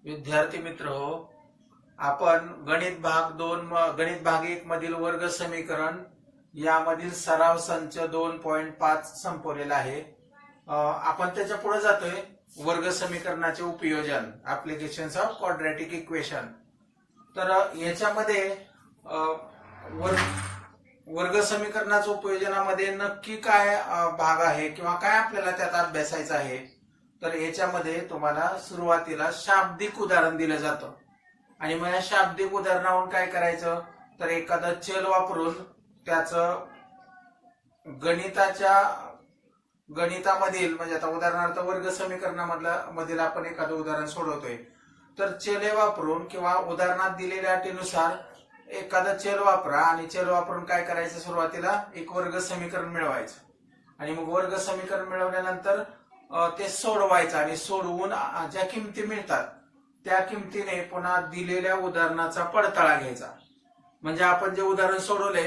विद्यार्थी मित्र हो, आपण गणित भाग 1 मधील वर्ग समीकरण यामधील सराव संच 2.5 संपवलेला आहे. आपण त्याच्या पुढे जातोय. वर्ग समीकरणाचे उपयोजन, ऍप्लिकेशन्स ऑफ क्वाड्रॅटिक इक्वेशन. तर याच्यामध्ये वर्ग समीकरणाच्या उपयोजनामध्ये नक्की काय भाग आहे किंवा काय आपल्याला त्यात अभ्यासायचं आहे. तर याच्यामध्ये तुम्हाला सुरुवातीला शाब्दिक उदाहरण दिलं जातं आणि मग या शाब्दिक उदाहरणावरून काय करायचं, तर एखादा चल वापरून त्याचं गणितामधील, म्हणजे आता उदाहरणार्थ वर्ग समीकरणामधील आपण एखादं उदाहरण सोडवतोय, तर चले वापरून किंवा उदाहरणात दिलेल्या अटीनुसार एखादा चल वापरा आणि चल वापरून काय करायचं, सुरुवातीला एक वर्ग समीकरण मिळवायचं आणि मग वर्ग समीकरण मिळवल्यानंतर ते सोडवायचं आणि सोडवून ज्या किमती मिळतात त्या किमतीने पुन्हा दिलेल्या उदाहरणाचा पडताळा घ्यायचा. म्हणजे आपण जे उदाहरण सोडवले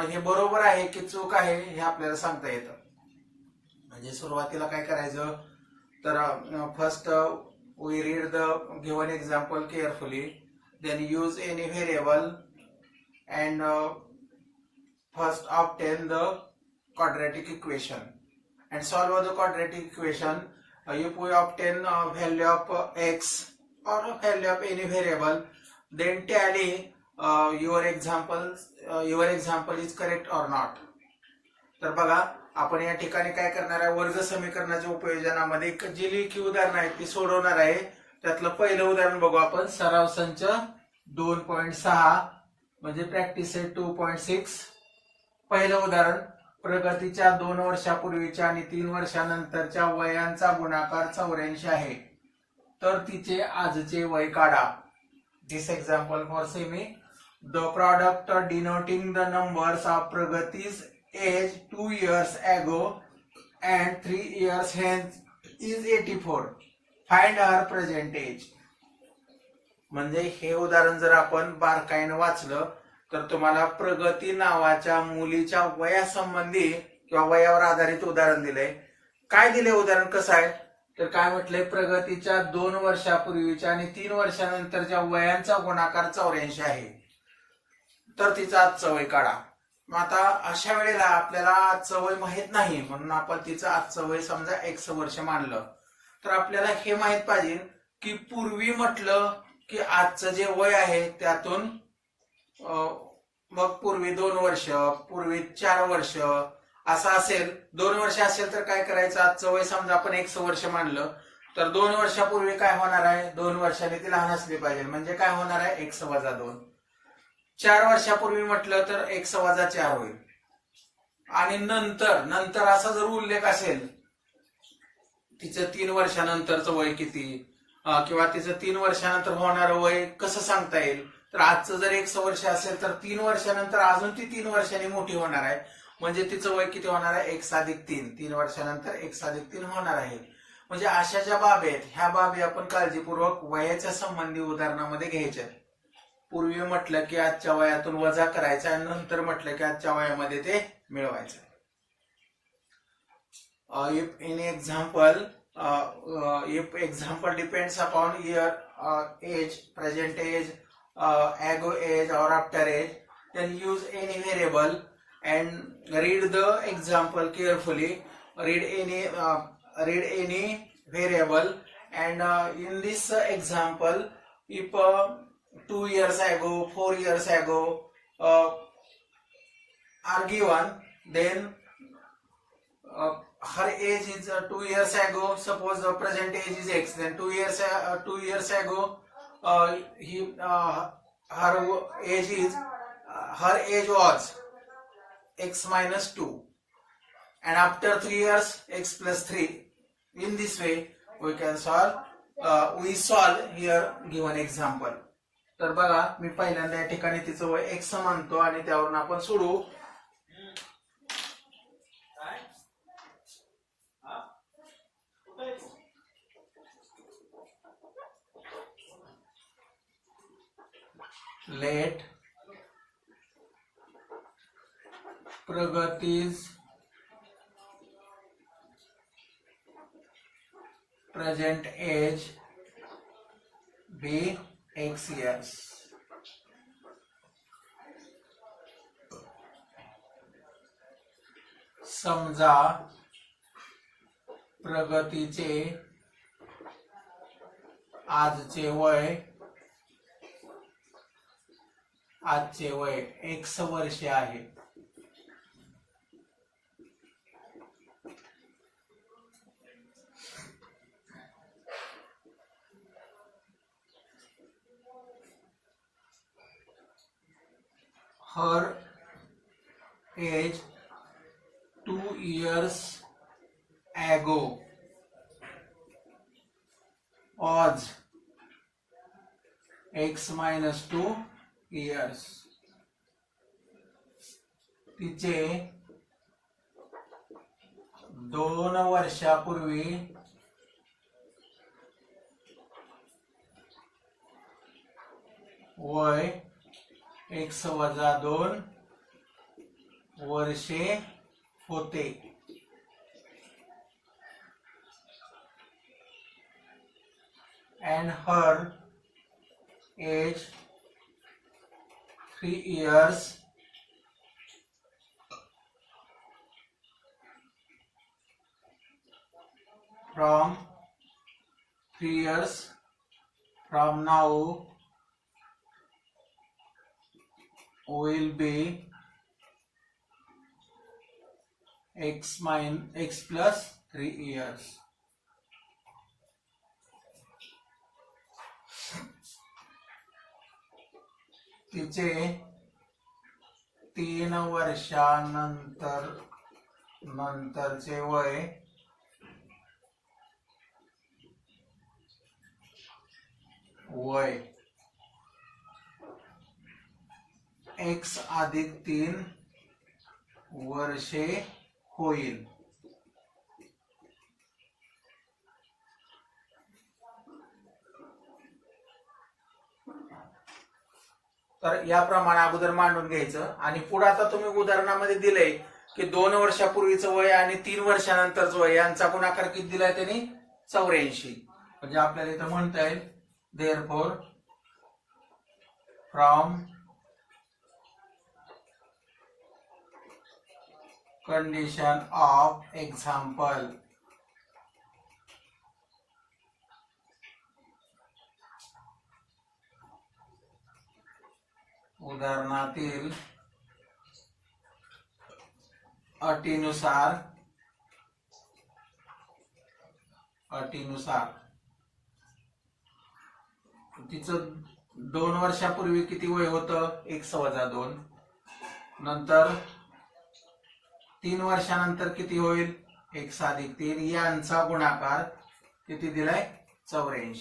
हे बरोबर आहे की चूक आहे हे आपल्याला सांगता येतं. म्हणजे सुरुवातीला काय करायचं, तर first we read the given example carefully, then use any variable and first obtain the quadratic equation and solve the quadratic equation. If we obtain value of x or value of any variable, then tally your example is correct or not. तर बघा, आपण या ठिकाणी काय करणार आहे, वर्ग समीकरणाच्या उपयोजनामध्ये जी लेखी उदाहरण आहेत ती सोडवणार आहे. त्यातलं पहिलं उदाहरण बघू आपण. सराव संच 2.6 म्हणजे प्रॅक्टिस सेट 2.6. पहिलं उदाहरण, प्रगतीच्या 2 वर्षापूर्वीच्या आणि 3 वर्षानंतरच्या वयांचा गुणाकार 84 आहे, तर तिचे आजचे वय काढा. This example for semi. The product denoting the numbers of Pragati's age 2 years ago and 3 years hence is 84. Find her present age. म्हणजे हे उदाहरण जर आपण बारकाईनं वाचलं तर तुम्हाला प्रगती नावाच्या मुलीच्या वयासंबंधी किंवा वयावर आधारित उदाहरण दिलंय. काय दिले उदाहरण, कसं आहे, तर काय म्हटलंय, प्रगतीच्या 2 वर्षापूर्वीच्या आणि 3 वर्षानंतरच्या वयांचा गुणाकार 84 आहे, तर तिचा आजचं वय काढा. मग आता अशा वेळेला आपल्याला आजचं वय माहित नाही, म्हणून आपण तिचं आजचं वय समजा x वर्ष मानलं, तर आपल्याला हे माहित पाहिजे की पूर्वी म्हटलं की आजचं जे वय आहे त्यातून मग पूर्वी 2 वर्ष, पूर्वी 4 वर्ष असं असेल. 2 वर्ष असेल तर काय करायचं, आजचं वय समजा आपण x वर्ष मानलं, तर 2 वर्षापूर्वी काय होणार आहे, 2 वर्षांनी ती लहान असली पाहिजे, म्हणजे काय होणार आहे, x - 2. 4 वर्षापूर्वी म्हटलं तर x - 4 होईल. आणि नंतर असा जर उल्लेख असेल, तिचं 3 वर्षानंतरचं वय किती किंवा तिचं 3 वर्षानंतर होणारं वय कसं सांगता येईल, तर आजचं जर x वर्ष असेल तर 3 वर्षानंतर अजून ती 3 वर्षांनी मोठी होणार आहे, म्हणजे तिचं वय किती होणार आहे, x + 3. 3 वर्षानंतर x + 3 होणार आहे. म्हणजे अशा ज्या बाबी आहेत ह्या बाबी आपण काळजीपूर्वक वयाच्या संबंधी उदाहरणामध्ये घ्यायच्या. पूर्वी म्हटलं की आजच्या वयातून वजा करायचं आणि नंतर म्हटलं की आजच्या वयामध्ये ते मिळवायचं. If example depends upon your age, present age, ago age or after age, then use any variable and read the example carefully. Read any variable and in this example, if 2 years ago, 4 years ago are given, then her age is 2 years ago. Suppose the present age is x, then 2 years ago her age was x - 2, and after 3 years x + 3. In this way we can solve here given example. तर बघा, मी पहिल्यांदा या ठिकाणी तिचं वय x मानतो आणि त्यावरून आपण सोडू. Let Pragati's present age be x years. समजा प्रगतीचे आजचे वय x वर्षे आहे. her age 2 years ago was x minus 2 years. तिचे 2 वर्षापूर्वी वय x वजा 2 वर्षे होते. and her age 3 years from 3 years from now will be x plus 3 years. तिचे 3 वर्षानंतरचे वय x अधिक 3 वर्षे होईल. तर याप्रमाणे अगोदर मांडून घ्यायचं आणि पुढे आता तुम्ही उदाहरणामध्ये दिलंय की 2 वर्षापूर्वीचं वय आणि 3 वर्षानंतरचं वय यांचा गुणाकार किती दिलाय त्यांनी 84. म्हणजे आपल्याला इथं म्हणता येईल therefore from condition of example उदाहरणातील अटीनुसार तिचं 2 वर्षापूर्वी किती वय होतं x वजा 2. नंतर 3 वर्षानंतर किती होईल x अधिक 3 यांचा गुणाकार किती दिलाय 84.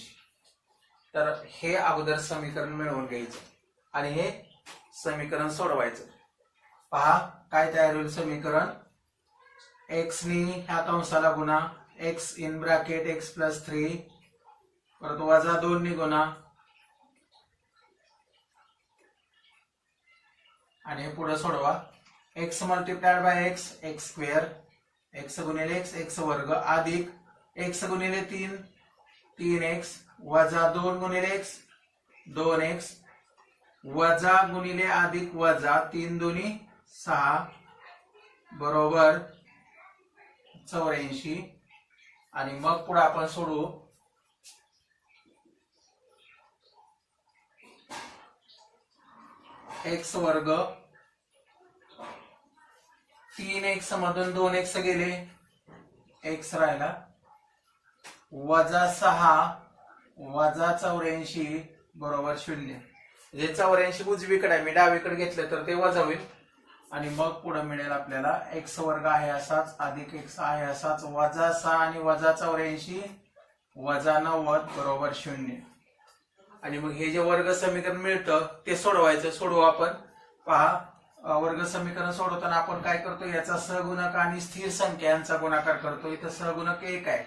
तर हे अगोदर समीकरण मिळवून घ्यायचं आणि हे समीकरण सोडवायचं. पहा काय तयार होईल समीकरण. x नी ह्या कंसाला गुणा x in bracket x plus 3 परत वजा 2 नी गुणा आणि पुढे सोडवा. x multiplied by x x square x गुणिले x वर्ग अधिक x गुणिले 3 3x वजा 2 गुणिले x 2x वजा गुणिले अधिक वजा 3 दुनी 6 बरोबर 84. आणि मग पुढे आपण सोडू. x वर्ग 3x मधून 2x गेले x राहिला वजा 6 वजा 84 बरोबर 0. जे 84 उजवीकडे आहे मी डावीकडे घेतलं तर ते वजा होईल आणि मग पुढे मिळेल आपल्याला x वर्ग आहे असाच अधिक x आहे असाच वजा 6 आणि वजा 84 वजा 90 बरोबर 0. आणि मग हे जे वर्ग समीकरण मिळतं ते सोडवायचं. सोडवू आपण. पहा वर्ग समीकरण सोडवताना आपण काय करतो याचा सहगुणक आणि स्थिर संख्या यांचा गुणाकार करतो. इथं सहगुणक 1 आहे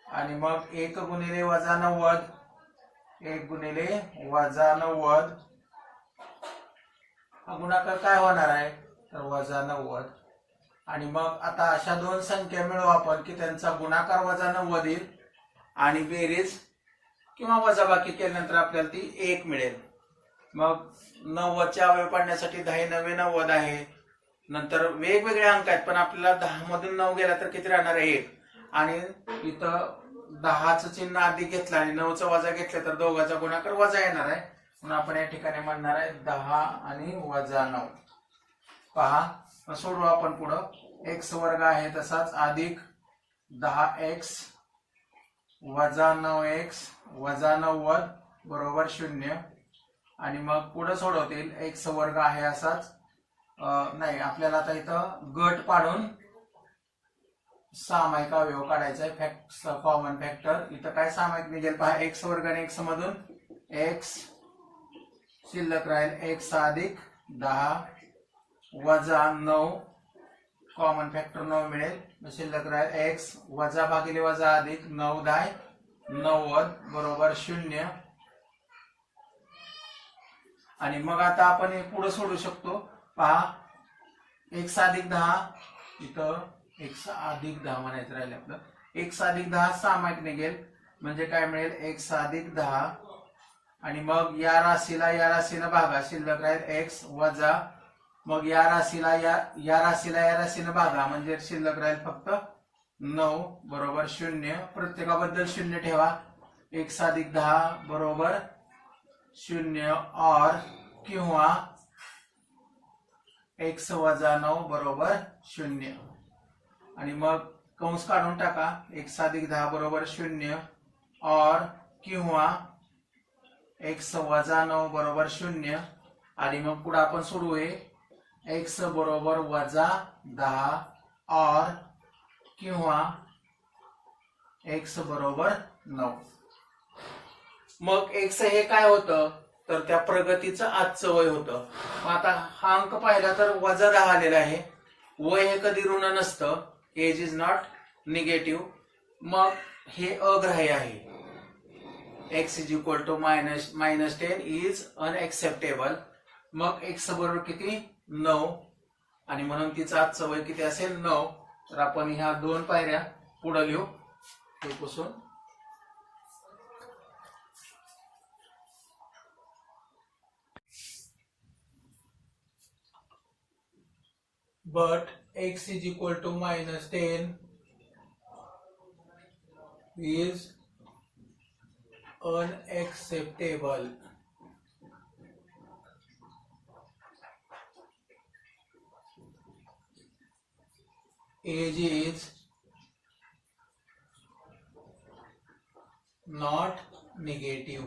आणि मग 1 गुणिले वजा 90 1 गुणिले वजा 90 हा गुणाकार काय होणार आहे तर वजा 90. आणि मग आता अशा 2 संख्या मिळवू आपण की त्यांचा गुणाकार वजा 90 येईल आणि बेरीज किंवा वजाबाकी केल्यानंतर आपल्याला ती 1 मिळेल. मग 90चे अवयव पाडण्यासाठी 10 9 90 आहे. नंतर वेगवेगळे अंक आहेत, पण आपल्याला 10 मधून 9 गेला तर किती राहणार आहे 1. आणि इथं 10चं चिन्ह अधिक घेतलं आणि 9चं वजा घेतलं तर दोघांचा गुणाकार वजा येणार आहे. म्हणून आपण या ठिकाणी म्हणणार आहे 10 आणि वजा 9. पहा सोडू आपण पुढं. x वर्ग आहे तसाच अधिक 10x वजा 9x वजा 90 बरोबर 0. आणि मग पुढे सोडवतील x वर्ग आहे असाच नाही, आपल्याला आता इथं गट पाडून सामायिक अवयव काढायचा आहे. कॉमन फॅक्टर इथं काय सामायिक निघेल पहा. x वर्ग आणि x मधून x शिल्लक राहील. x अधिक 10 वजा 9 कॉमन फॅक्टर 9 मिळेल. शिल्लक राहील x वजा भागिले वजा अधिक 9 10 90 बरोबर 0. आणि मग आता आपण हे पुढे सोडू शकतो. पहा x अधिक 10 इथं x अधिक 10 म्हणायचं राहिलं आपलं. x अधिक 10 सामायिक निघेल म्हणजे काय मिळेल x अधिक 10 आणि मग या राशीनं भागा. शिल्लक राहील x वजा मग या राशीनं भागा म्हणजे शिल्लक राहील फक्त 9 बरोबर 0. प्रत्येकाबद्दल 0 ठेवा. x अधिक 10 बरोबर 0 और किंवा x वजा 9 बरोबर 0. आणि मग कंस काढून टाका. x अधिक 10 बरोबर 0 और किंवा x वजा 9 बरोबर 0. आणि मग पुढे आपण सोडवू x बरोबर वजा 10 और किंवा x बरोबर 9. मग x हे काय होतं तर त्या प्रगतीचं आजचं वय होतं. आता हा अंक पाहिला तर वजा 10 आलेला आहे. वय हे कधी ऋण नसतं. Age is not negative. मग हे अग्राह्य आहे. x is equal to -10 is unacceptable. मग x बरोबर किती 9 आणि म्हणून तिचं आजचं वय किती असेल 9. तर आपण ह्या 2 पायऱ्या पुढे लिहू. हे पुसून but x is equal to -10 is unacceptable. Age is not negative.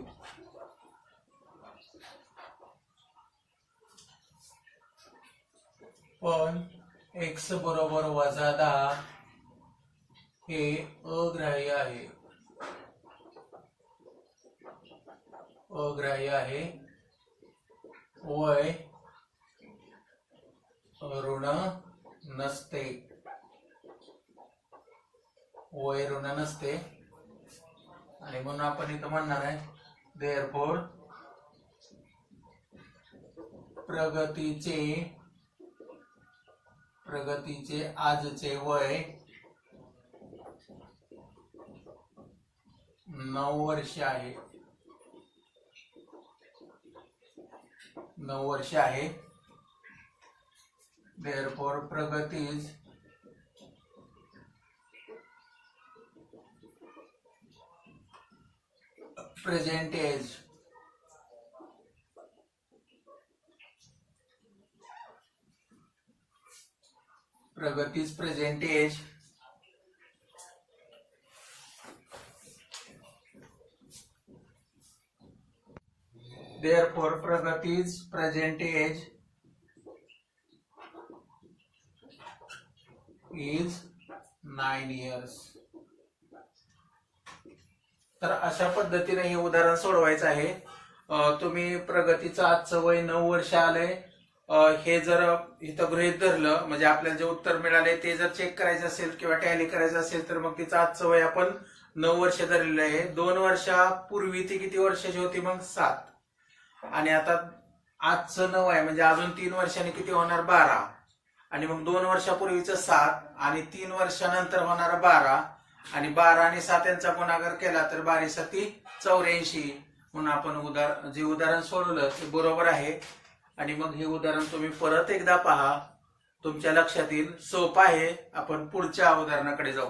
पण x बरोबर वजा 10 हे अग्राह्य आहे. वय ऋण नसते. आणि म्हणून आपण इथं म्हणणार आहे देअरफॉर प्रगतीचे आजचे वय 9 वर्ष आहे. 9 वर्ष आहे. Therefore Pragati's present age Pragati's present age therefore Pragati's present age is 9 years. तर अशा पद्धतीने हे उदाहरण सोडवायचं आहे. तुम्ही प्रगतीचं आजचं वय 9 वर्ष आलंय हे जर इथं गृहीत धरलं म्हणजे आपल्याला जे उत्तर मिळाले ते जर चेक करायचं असेल किंवा टॅली करायचं असेल तर मग तिचं आजचं वय आपण 9 वर्ष धरलेलं आहे. 2 वर्षापूर्वी ती किती वर्षाची होती मग 7. आणि आता आजचं 9 आहे म्हणजे अजून 3 वर्षांनी किती होणार 12. आणि मग 2 वर्षापूर्वीचं 7 आणि 3 वर्षानंतर होणार 12 आणि 12 आणि 7 यांचा गुणाकार केला तर 12 7 84 म्हणून आपण जे उदाहरण सोडवलं ते बरोबर आहे. आणि मग हे उदाहरण तुम्ही परत एकदा पहा, तुमच्या लक्षात येईल. सोपं आहे. आपण पुढच्या उदाहरणाकडे जाऊ.